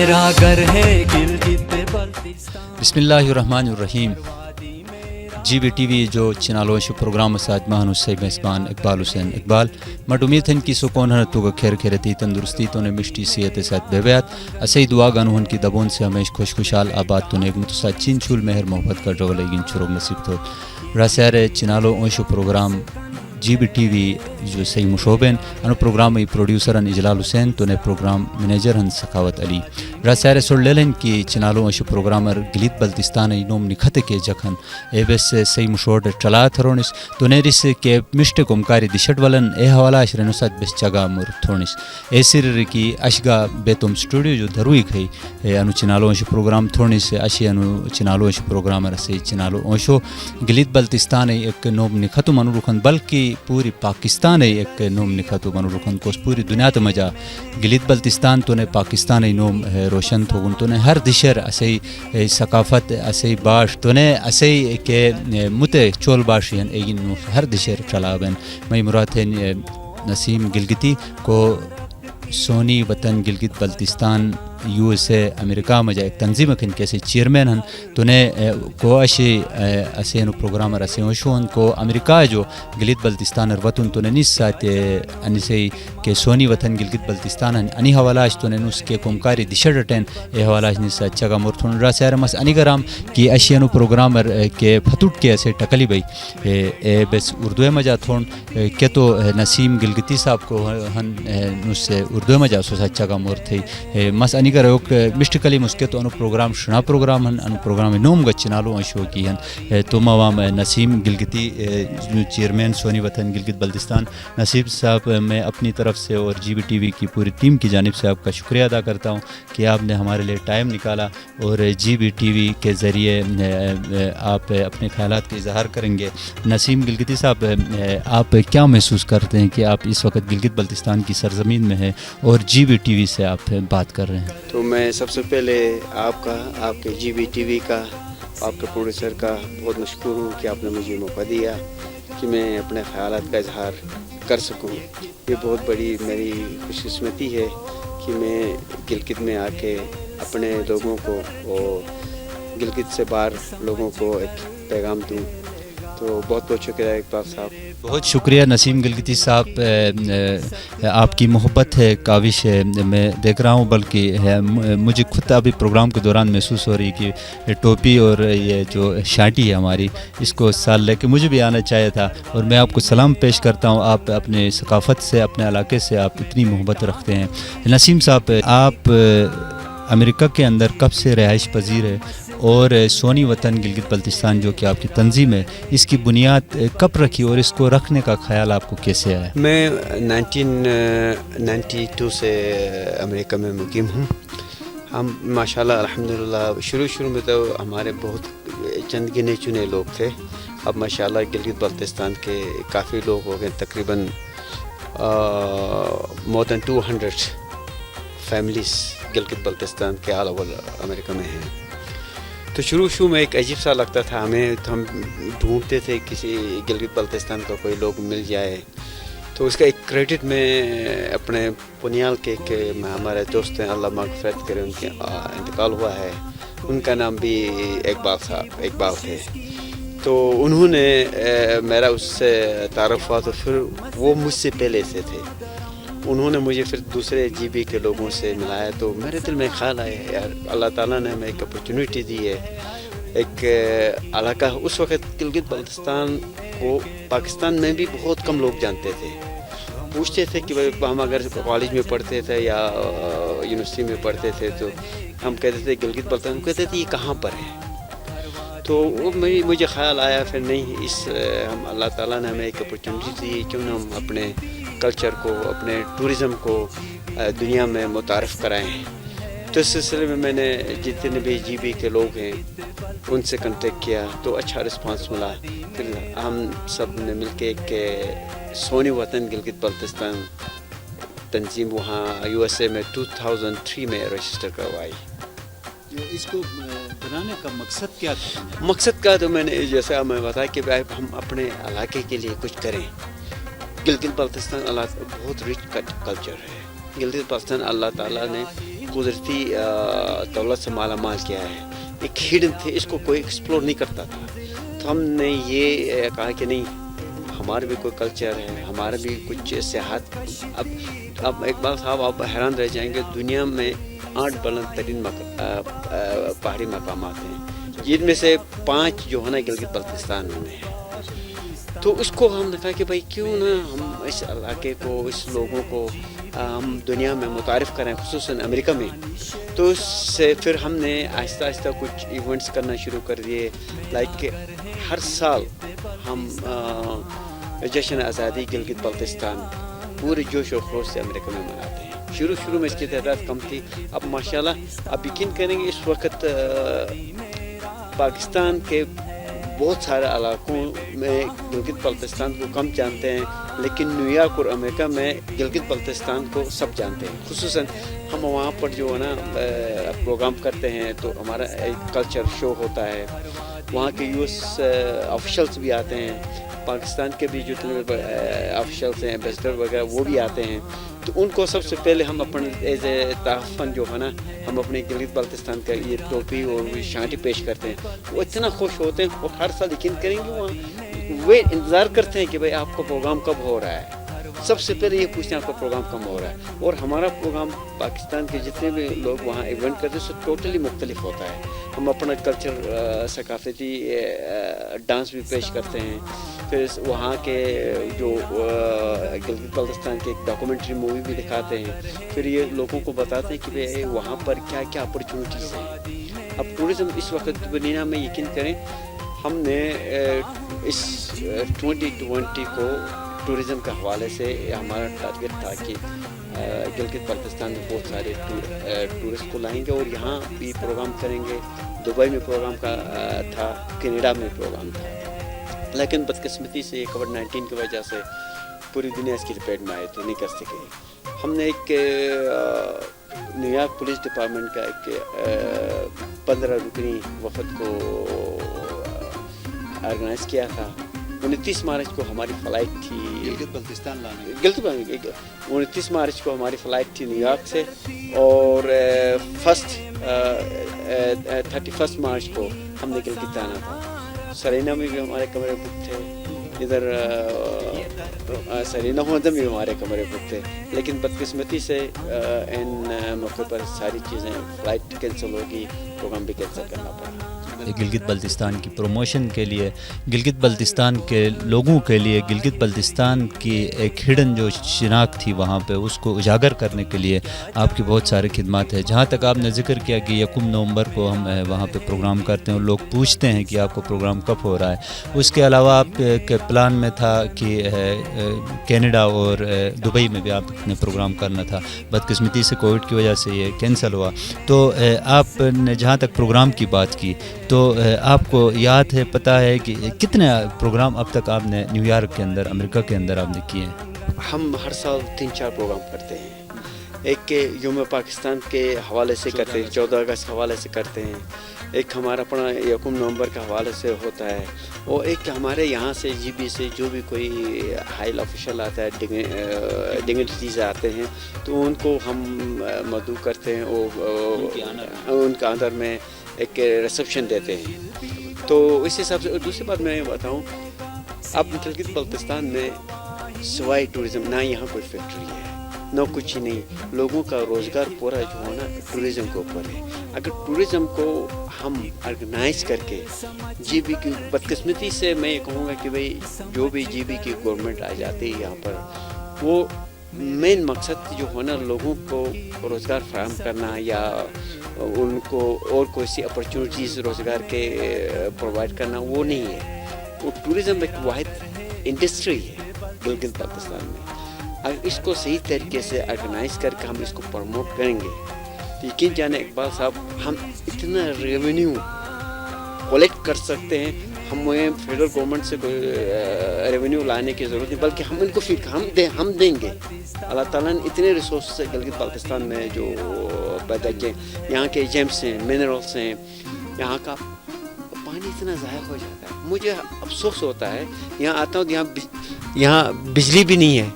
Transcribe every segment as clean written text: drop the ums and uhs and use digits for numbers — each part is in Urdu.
میرا گھر ہے گلگت بلتستان. بسم اللہ الرحمن الرحیم. جی بی ٹی وی جو چنالوش پروگرام ساتھ ماہن سے میزبان اقبال حسین اقبال مٹ امید ہن کی سکون ہن تو خیر خیرتی تندرستی تو نے مشٹی صحت ساتھ بے بیات اسے دعا گانو ہن کی دبون سے ہمیش خوش خوشحال آباد تو نیک متسا چین چول مہر محبت کا جو لگین چروگ نصیب تو راسیر چنالو اونشو program G B T V جو صحیح مشوبین انو پروگرام ای پروڈیوسر ان اجلال حسین تو نے پروگرام منیجر ہن سخاوت علی راسیر سر لیلن کی چنالو اونشو پروگرامر گلیت بلتستان ای نوم نکھت کے جکھن اے بس صحیح مشوڑ چلا تھرونس تو نے رس کے مشٹ کمکاری دشٹ ولن اے حوالہ اشرنو سات بس چگا مر تھونس اے سر کی اشگا بیتم اسٹوڈیو جو دروئی کھئی انو چنالو اونشو پروگرام تھونس اشی انو چنالو اونشو پروگرامر سے چنالو اونشو گلیت بلتستان ای ایک نوم نکھتو منو رکھن بلکہ پوری پاکستان ایک نوم نکھتو منو رکھن کوس پوری دنیا تو مجا گلیت بلتستان تو نے پاکستان نوم روشن تھوگن تو نے ہر دشر اسی ثقافت اسی باش تو نے اسی کہ متے چول باشین ایگن ہر دشر چلابن میں مراد ہے نسیم گلگتی کو سونی وطن Gilgit Baltistan U S A امریکہ مجا ایک تنظیم کن کیسے چیئرمین ہن تو نے کو اشی اسے انو پروگرامر اسے وشون کو امریکہ جو گلیت بلتستان وطن تو نے نیس سات انسی کہ سونی وطن گلگت بلتستان انی حوالاش تو نے نس کے کمکاری دشڑٹن اے حوالاش نیس چگا مرتھون را سیر مس انی گرام کہ اشی انو پروگرامر کے پھتوٹ کے اسے ٹکلی بئی اے بس اردو مجا تھون کہ تو نسیم گلگتی صاحب کو ہن نس اردو مجا سو چگا مر تھی مس انی اوک مشتکلی مسکت انو پروگرام شنا پروگرام ہن انو پروگرام نوم گچنالو شو کی ہن تو موام نسیم گلگتی چیئرمین سونی وطن گلگت بلتستان نصیب صاحب میں اپنی طرف سے اور جی بی ٹی وی کی پوری ٹیم کی جانب سے آپ کا شکریہ ادا کرتا ہوں کہ آپ نے ہمارے لیے ٹائم نکالا اور جی بی ٹی وی کے ذریعے آپ اپنے خیالات کا اظہار کریں گے. نسیم گلگتی صاحب آپ کیا محسوس کرتے ہیں کہ آپ اس وقت گلگت بلتستان کی سرزمین میں ہیں اور جی بی ٹی وی سے آپ بات کر رہے ہیں؟ تو میں سب سے پہلے آپ کے جی بی ٹی وی کا آپ کے پروڈیوسر کا بہت مشکور ہوں کہ آپ نے مجھے موقع دیا کہ میں اپنے خیالات کا اظہار کر سکوں. یہ بہت بڑی میری خوش قسمتی ہے کہ میں گلگت میں آ کے اپنے لوگوں کو اور گلگت سے باہر لوگوں کو ایک پیغام دوں. تو بہت بہت شکریہ اقبال صاحب. بہت شکریہ نسیم گلگتی صاحب. آپ کی محبت ہے کاوش ہے میں دیکھ رہا ہوں بلکہ مجھے خود ابھی پروگرام کے دوران محسوس ہو رہی کہ ٹوپی اور یہ جو شاٹی ہے ہماری اس کو سال لے کے مجھے بھی آنا چاہیے تھا اور میں آپ کو سلام پیش کرتا ہوں. آپ اپنے ثقافت سے اپنے علاقے سے آپ اتنی محبت رکھتے ہیں. نسیم صاحب آپ امریکہ کے اندر کب سے رہائش پذیر ہے اور سونی وطن گلگت بلتستان جو کہ آپ کی تنظیم ہے اس کی بنیاد کب رکھی اور اس کو رکھنے کا خیال آپ کو کیسے آیا؟ میں 1992 سے امریکہ میں مقیم ہوں. ہم ماشاءاللہ الحمدللہ شروع میں تو ہمارے بہت چند گنے چنے لوگ تھے. اب ماشاءاللہ گلگت بلتستان کے کافی لوگ ہو گئے, تقریباً more than 200 families Gilgit Baltistan کے آل اوور امریکہ میں ہیں. تو شروع میں ایک عجیب سا لگتا تھا ہمیں, تو ہم ڈھونڈتے تھے کسی گلگت بلتستان کا کوئی لوگ مل جائے. تو اس کا ایک کریڈٹ میں اپنے پنیال کے ہمارے دوست ہیں, اللہ مغفرت کرے, ان کے انتقال ہوا ہے, ان کا نام بھی اقبال تھے. تو انہوں نے میرا اس سے تعارف ہوا, تو پھر وہ مجھ سے پہلے سے تھے. انہوں نے مجھے پھر دوسرے جی بی کے لوگوں سے ملایا. تو میرے دل میں خیال آیا یار اللہ تعالیٰ نے ہمیں ایک اپرچونیٹی دی ہے. ایک علاقہ اس وقت گلگت بلتستان کو پاکستان میں بھی بہت کم لوگ جانتے تھے. پوچھتے تھے کہ ہم اگر کالج میں پڑھتے تھے یا یونیورسٹی میں پڑھتے تھے تو ہم کہتے تھے گلگت بلتستان, کہتے تھے یہ کہاں پر ہے. تو وہ مجھے خیال آیا پھر نہیں, ہم اللہ تعالیٰ نے ہمیں ایک اپرچونیٹی دی, کیوں نہ ہم اپنے کلچر کو, اپنے ٹورزم کو دنیا میں متعارف کرائیں. تو اس سلسلے میں نے جتنے بھی جی بی کے لوگ ہیں ان سے کنٹیکٹ کیا تو اچھا رسپانس ملا. پھر ہم سب نے مل کے ایک سونی وطن گلگت بلتستان تنظیم وہاں یو ایس اے میں 2003 میں رجسٹر کروائی. اس کو بنانے کا مقصد کیا تھا؟ مقصد کا تو میں نے جیسا میں بتایا کہ ہم اپنے علاقے کے لیے کچھ کریں. گلگت بلتستان بہت رچ کلچر ہے. گلگت بلتستان اللہ تعالیٰ نے قدرتی دولت سے مالا مال کیا ہے، ایک ہڈن تھے، اس کو کوئی ایکسپلور نہیں کرتا تھا. تو ہم نے یہ کہا کہ نہیں، ہمارا بھی کوئی کلچر ہے، ہمارا بھی کچھ سیاحت. اب اقبال صاحب آپ حیران رہ جائیں گے، دنیا میں 8 بلند ترین پہاڑی مقامات ہیں، جن میں سے 5 جو ہے نا گلگت بلتستان میں ہیں. تو اس کو ہم نے کہا کہ بھائی کیوں نہ ہم اس علاقے کو، اس لوگوں کو ہم دنیا میں متعارف کریں، خصوصاً امریکہ میں. تو اس سے پھر ہم نے آہستہ آہستہ کچھ ایونٹس کرنا شروع کر دیے، لائک کہ ہر سال ہم جشن آزادی گلگت بلتستان پورے جوش و خروش سے امریکہ میں مناتے ہیں. شروع میں اس کی تعداد کم تھی، اب ماشاءاللہ آپ یقین کریں گے اس وقت پاکستان کے بہت سارے علاقوں میں گلگت بلتستان کو کم جانتے ہیں، لیکن نیو یارک اور امریکہ میں گلگت بلتستان کو سب جانتے ہیں. خصوصاً ہم وہاں پر جو ہے نا پروگرام کرتے ہیں، تو ہمارا ایک کلچر شو ہوتا ہے، وہاں کے یو ایس آفیشلس بھی آتے ہیں، پاکستان کے بھی جتنے آفیشلس ہیں، ایمبیسڈر وغیرہ وہ بھی آتے ہیں. تو ان کو سب سے پہلے ہم اپنے ایز اے تحفن جو ہے نا ہم اپنے گلگت بلتستان کا یہ ٹوپی اور شانٹی پیش کرتے ہیں. وہ اتنا خوش ہوتے ہیں، اور ہر سال یقین کریں گے وہاں وہ انتظار کرتے ہیں کہ بھائی آپ کا پروگرام کب ہو رہا ہے. سب سے پہلے یہ پوچھتے ہیں آپ کا پروگرام کب ہو رہا ہے. اور ہمارا پروگرام پاکستان کے جتنے بھی لوگ وہاں ایونٹ کرتے ہیں سب ٹوٹلی مختلف ہوتا ہے. ہم اپنا کلچر ثقافتی ڈانس بھی پیش کرتے ہیں، پھر وہاں کے جو گلگت بلتستان کے ایک ڈاکومنٹری مووی بھی دکھاتے ہیں. پھر یہ لوگوں کو بتاتے ہیں کہ بھائی وہاں پر کیا کیا اپرچونیٹیز ہیں. اب ٹورزم اس وقت دنیا میں یقین کریں، ہم نے اس 2020 کو ٹورزم کے حوالے سے ہمارا ٹارگیٹ تھا کہ گلگت بلتستان میں بہت سارے ٹورسٹ کو لائیں گے اور یہاں بھی پروگرام کریں گے. دبئی میں پروگرام کا تھا، کینیڈا میں پروگرام تھا، لیکن بدقسمتی سے یہ کووڈ-19 کی وجہ سے پوری دنیا اس کی لپیٹ میں آئی تو نہیں کر سکے. ہم نے ایک نیو یارک پولیس ڈپارٹمنٹ کا ایک 15 رکنی وفد کو آرگنائز کیا تھا. 29 مارچ کو ہماری فلائٹ تھی گلگت بلتستان لانے. 29 مارچ کو ہماری فلائٹ تھی نیو یارک سے، اور 31 مارچ کو ہم نے گلگت آنا تھا. سرینا میں بھی ہمارے کمرے بک تھے، ادھر سرینا ہوتا بھی ہمارے کمرے بک تھے، لیکن بدقسمتی سے ان موقع پر ساری چیزیں فلائٹ کینسل ہوگی، پروگرام بھی کینسل کرنا پڑا. گلگت بلتستان کی پروموشن کے لیے، گلگت بلتستان کے لوگوں کے لیے، گلگت بلتستان کی ایک ہڈن جو شناخت تھی وہاں پہ اس کو اجاگر کرنے کے لیے آپ کی بہت سارے خدمات ہیں. جہاں تک آپ نے ذکر کیا کہ 1 نومبر کو ہم وہاں پہ پروگرام کرتے ہیں اور لوگ پوچھتے ہیں کہ آپ کا پروگرام کب ہو رہا ہے. اس کے علاوہ آپ کے پلان میں تھا کہ کینیڈا اور دبئی میں بھی آپ نے پروگرام کرنا تھا، بدقسمتی سے کووڈ کی وجہ سے یہ کینسل ہوا. تو آپ نے جہاں تک پروگرام کی بات کی تو آپ کو یاد ہے، پتہ ہے کہ کتنے پروگرام اب تک آپ نے نیو یارک کے اندر، امریکہ کے اندر آپ نے کیے ہیں؟ ہم ہر سال 3-4 پروگرام کرتے ہیں. ایک کہ یوم پاکستان کے حوالے سے کرتے ہیں، 14 اگست کے حوالے سے کرتے ہیں. ایک ہمارا اپنا 1 نومبر کے حوالے سے ہوتا ہے، اور ایک ہمارے یہاں سے جی بی سے جو بھی کوئی ہائی آفیشل آتا ہے، ڈگنیٹیز آتے ہیں، تو ان کو ہم مدعو کرتے ہیں اور ان کے اندر میں ایک ریسیپشن دیتے ہیں. تو اس حساب سے. دوسری بات میں بتاؤں، اب گلگت بلتستان میں سوائے ٹورزم نہ یہاں کوئی فیکٹری ہے، نہ کچھ ہی نہیں. لوگوں کا روزگار پورا جو ہے نا ٹورزم کے اوپر ہے. اگر ٹورزم کو ہم آرگنائز کر کے جی بی کی، بدقسمتی سے میں یہ کہوں گا کہ بھائی جو بھی جی بی کی گورنمنٹ آ جاتی ہے یہاں پر، وہ مین مقصد جو ہے نا لوگوں کو روزگار فراہم کرنا یا ان کو اور کوئی سی اپرچونیٹیز روزگار کے پرووائڈ کرنا، وہ نہیں ہے. وہ ٹورزم ایک واحد انڈسٹری ہے گلگت بلتستان میں. اگر اس کو صحیح طریقے سے آرگنائز کر کے ہم اس کو پروموٹ کریں گے تو یقین جانے اقبال صاحب، ہم اتنا ریونیو کلیکٹ کر سکتے ہیں. ہمیں فیڈرل گورنمنٹ سے کوئی ریونیو لانے کی ضرورت نہیں، بلکہ ہم ان کو ہم دیں گے. اللہ تعالیٰ نے اتنے ریسورسز گلگت بلتستان میں جو پیدا کیے. یہاں کے جیمس ہیں، منرلس ہیں، یہاں کا پانی اتنا ضائع ہو جاتا ہے. مجھے افسوس ہوتا ہے، یہاں آتا ہوں یہاں بجلی بھی نہیں ہے،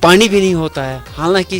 پانی بھی نہیں ہوتا ہے. حالانکہ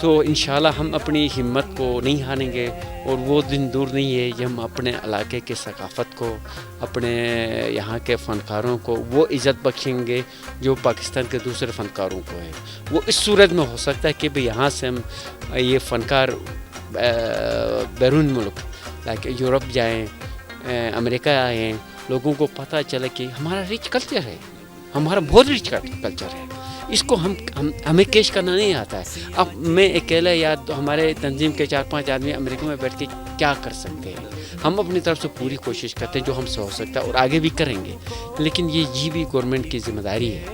تو انشاءاللہ ہم اپنی ہمت کو نہیں ہاریں گے اور وہ دن دور نہیں ہے کہ ہم اپنے علاقے کے ثقافت کو اپنے یہاں کے فنکاروں کو وہ عزت بخشیں گے جو پاکستان کے دوسرے فنکاروں کو ہے. وہ اس صورت میں ہو سکتا ہے کہ بھئی یہاں سے ہم یہ فنکار بیرون ملک لائک یورپ جائیں, امریکہ آئیں, لوگوں کو پتہ چلے کہ ہمارا رچ کلچر ہے, ہمارا بہت رچ کلچر ہے, اس کو ہمیں کیش کرنا نہیں آتا ہے. اب میں اکیلا یا ہمارے تنظیم کے 4-5 آدمی امریکہ میں بیٹھ کے کیا کر سکتے ہیں؟ ہم اپنی طرف سے پوری کوشش کرتے ہیں جو ہم سے ہو سکتا ہے اور آگے بھی کریں گے, لیکن یہ جی بھی گورنمنٹ کی ذمہ داری ہے,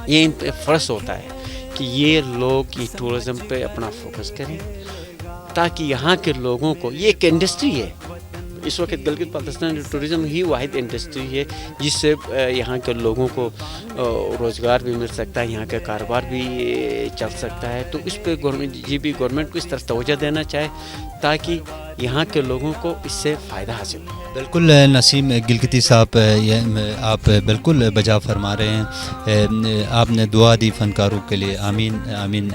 یہ ان پہ فرض ہوتا ہے کہ یہ لوگ یہ ٹورزم پہ اپنا فوکس کریں تاکہ یہاں کے لوگوں کو, یہ ایک انڈسٹری ہے اس وقت گلگت بلتستان ٹورزم ہی واحد انڈسٹری ہے جس سے یہاں کے لوگوں کو روزگار بھی مل سکتا ہے, یہاں کا کاروبار بھی چل سکتا ہے. تو اس پہ گورنمنٹ کو اس طرف توجہ دینا چاہے تاکہ یہاں کے لوگوں کو اس سے فائدہ حاصل ہو. بالکل نسیم گلگتی صاحب, آپ بالکل بجا فرما رہے ہیں. آپ نے دعا دی فنکاروں کے لیے, آمین آمین,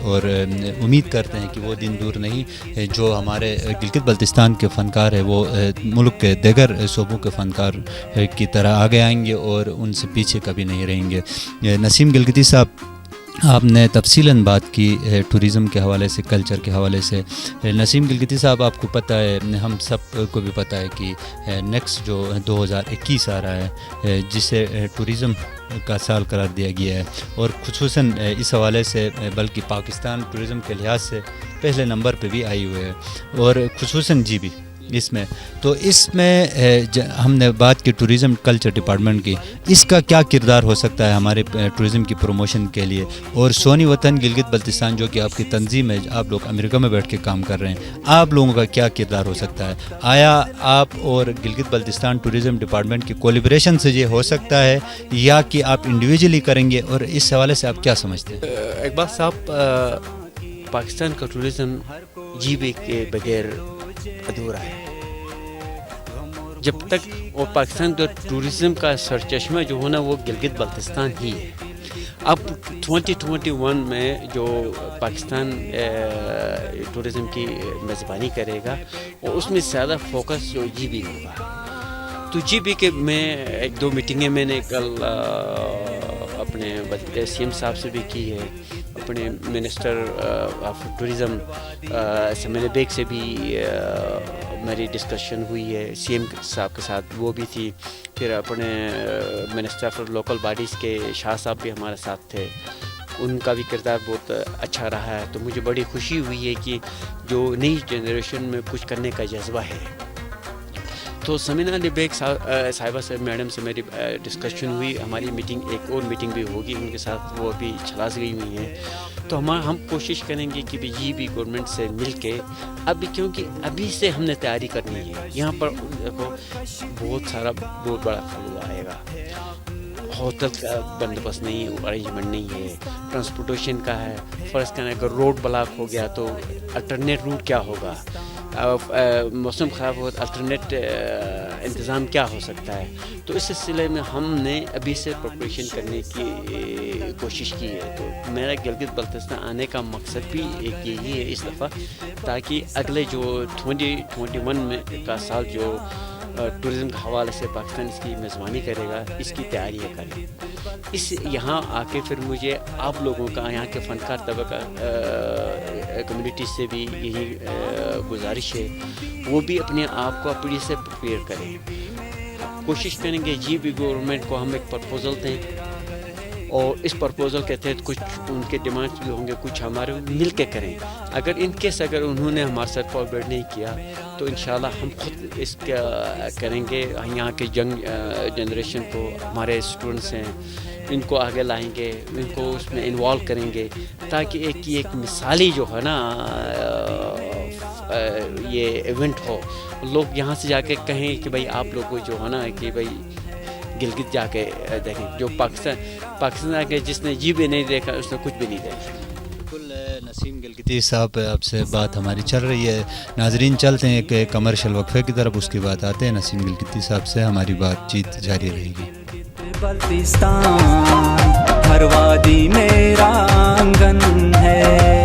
اور امید کرتے ہیں کہ وہ دن دور نہیں جو ہمارے گلگت بلتستان کے فنکار ہیں وہ ملک کے دیگر صوبوں کے فنکار کی طرح آگے آئیں گے اور ان سے پیچھے کبھی نہیں رہیں گے. نسیم گلگتی صاحب, آپ نے تفصیلاً بات کی ٹورزم کے حوالے سے, کلچر کے حوالے سے. نسیم گلگتی صاحب, آپ کو پتہ ہے, ہم سب کو بھی پتہ ہے کہ نیکسٹ جو 2021 آ رہا ہے جسے ٹورزم کا سال قرار دیا گیا ہے, اور خصوصاً اس حوالے سے بلکہ پاکستان ٹورزم کے لحاظ سے پہلے نمبر پہ بھی آئی ہوئے ہے, اور خصوصاً جی بھی اس میں. تو اس میں ہم نے بات کی ٹورزم کلچر ڈپارٹمنٹ کی, اس کا کیا کردار ہو سکتا ہے ہمارے ٹورزم کی پروموشن کے لیے, اور سونی وطن گلگت بلتستان جو کہ آپ کی تنظیم ہے, آپ لوگ امریکہ میں بیٹھ کے کام کر رہے ہیں, آپ لوگوں کا کیا کردار ہو سکتا ہے؟ آیا آپ اور گلگت بلتستان ٹورزم ڈپارٹمنٹ کی کولیبریشن سے یہ ہو سکتا ہے یا کہ آپ انڈیویجولی کریں گے, اور اس حوالے سے آپ کیا سمجھتے ہیں؟ اقبال صاحب, پاکستان کا ٹورزم جی بی کے بغیر ادھورا ہے. جب تک وہ پاکستان کا ٹورزم کا سرچشمہ جو ہونا وہ گلگت بلتستان ہی ہے. اب 2021 میں جو پاکستان ٹورزم کی میزبانی کرے گا اور اس میں زیادہ فوکس جو جی بی ہوگا. تو جی بی کے میں 1-2 میٹنگیں میں نے کل اپنے سی ایم صاحب سے بھی کی ہے, اپنے minister of tourism Sumail Baig سے بھی میری ڈسکشن ہوئی ہے, سی ایم صاحب کے ساتھ وہ بھی تھی, پھر اپنے منسٹر آف لوکل باڈیز کے شاہ صاحب بھی ہمارے ساتھ تھے, ان کا بھی کردار بہت اچھا رہا ہے. تو مجھے بڑی خوشی ہوئی ہے کہ جو نئی جنریشن میں کچھ کرنے کا جذبہ ہے. تو سمینا علی بیگ صاحبہ سے, میڈم سے میری ڈسکشن ہوئی, ہماری میٹنگ ایک اور میٹنگ بھی ہوگی ان کے ساتھ, وہ ابھی چھلاس گئی ہوئی ہیں. تو ہم کوشش کریں گے کہ یہ بھی گورنمنٹ سے مل کے ابھی, کیونکہ ابھی سے ہم نے تیاری کرنی ہے. یہاں پر دیکھو بہت بڑا فلو آئے گا, ہوٹل کا بندوبست نہیں ہے, ارینجمنٹ نہیں ہے, ٹرانسپورٹیشن کا ہے. فرض کریں اگر روڈ بلاک ہو گیا تو الٹرنیٹ روٹ کیا ہوگا, موسم خراب ہو الٹرنیٹ انتظام کیا ہو سکتا ہے. تو اس سلسلے میں ہم نے ابھی سے پریپریشن کرنے کی کوشش کی ہے. تو میرا گلگت بلتستان آنے کا مقصد بھی ایک یہی ہے اس دفعہ, تاکہ اگلے جو 2021 میں کا سال جو ٹورزم کے حوالے سے پاکستان اس کی میزبانی کرے گا, اس کی تیاریاں کریں. اس یہاں آ کے پھر مجھے آپ لوگوں کا, یہاں کے فنکار طبقہ کمیونٹی سے بھی یہی گزارش ہے, وہ بھی اپنے آپ کو اپنی سے پریپیئر کریں. کوشش کریں گے جی بھی گورنمنٹ کو ہم ایک پرپوزل دیں, اور اس پرپوزل کے تحت کچھ ان کے ڈیمانڈس بھی ہوں گے, کچھ ہمارے مل کے کریں. اگر ان کیس اگر انہوں نے ہمارے ساتھ کوآپریٹ نہیں کیا تو انشاءاللہ ہم خود اس کا کریں گے. یہاں کے ینگ جنریشن کو, ہمارے اسٹوڈنٹس ہیں, ان کو آگے لائیں گے, ان کو اس میں انوالو کریں گے, تاکہ ایک مثالی جو ہے نا یہ ایونٹ ہو. لوگ یہاں سے جا کے کہیں کہ بھائی آپ لوگ کو جو ہے نا کہ بھائی گلگت جا کے دیکھیں. جو پاکستان آ کے جس نے جی بھی نہیں دیکھا اس نے کچھ بھی نہیں دیکھا. بالکل نسیم گلگتی صاحب, آپ سے بات ہماری چل رہی ہے. ناظرین چلتے ہیں ایک کمرشل وقفے کی طرف, اس کے بعد آتے ہیں نسیم گلگتی صاحب سے, ہماری بات چیت جاری رہے گی. بلتستان ہر وادی میرا آنگن ہے.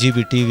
GBTV